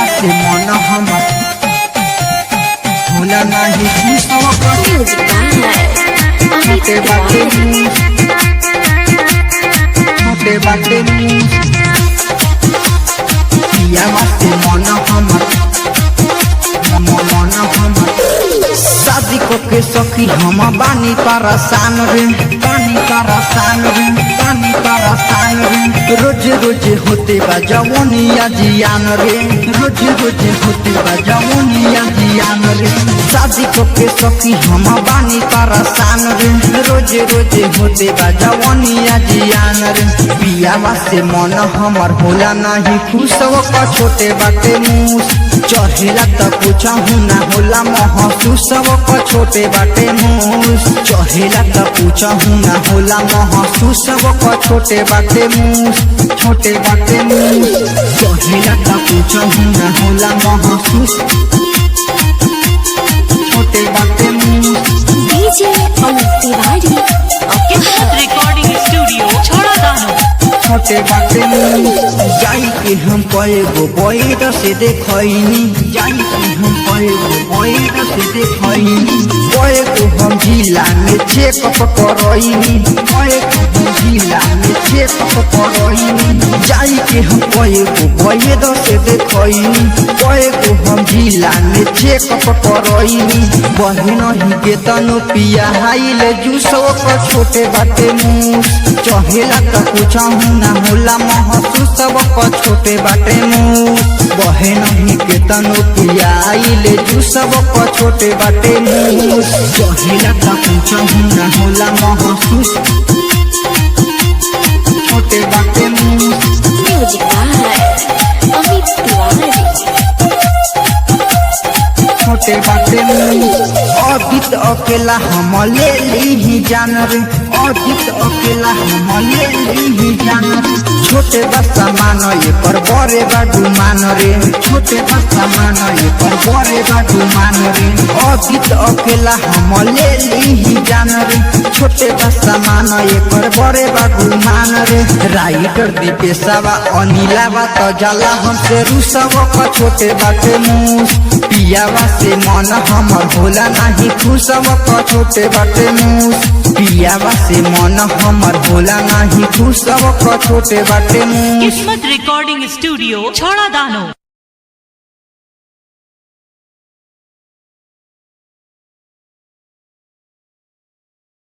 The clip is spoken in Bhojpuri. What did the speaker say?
से मन हमर होला नाही खुशवा छोटे बाटे पियावा से मन हमर शादी को के सखी हम बानी परेशान रे रोज रोज होते बा जवानिया जियान रे शादी को के सखी हम बानी परेशान रे रोज रोज होते बा जवानिया जियान रे पियावा से मन हमर होला नहीं खुशवा का छोटे बाटे मूस चढ़ेला त पूछहु ना होला महसूस का छोटे बाटे मूस चढ़ेला त पूछहु ना होला महसूस का छोटे बाटे मूस चढ़ेला त पूछहु ना होला महसूस छोटे बाटे मूस DJ Amit Tiwari recording studio छोड़ा दानो छोटे बाटे जाई के हम कएगो बैठ से देखैनी कएगो हम जिला में चेकअप करैनी जाई के हम कएगो बैठ से देखैनी कएगो हम जिला में चेकअप करैनी बहिन ही के तनु पिया हाइले जूसो का छोटे बाटे मूस चहेला त पूछहु ना होला महसूस का छोटे बाटे मूस बहे नहीं के तनु पिया आइले जूसब का छोटे बाटे मूस चहेला त पूछहु ना होला महसूस छोटे बाटे मूस म्यूजिक बाय अमित तिवारी छोटे बाटे अदित अकेला हम ले ली जान रे छोटे बच्चा मान ये पर बड़े बाडू मान रे अदित अकेला हम ले ली जान रे छोटे बच्चा मान ये पर बड़े बाडू मान रे राइटर दीपेशवा अनिलावा तो जाला हमसे रुसवा का छोटे बाटे मूस पियावा से मन हमर होला नहीं खुशवा का छोटे बाटे मूस पियावा से मन हमर होला नहीं खुशवा का छोटे बाटे मूस किस्मत रिकॉर्डिंग स्टूडियो छोड़ा दानो।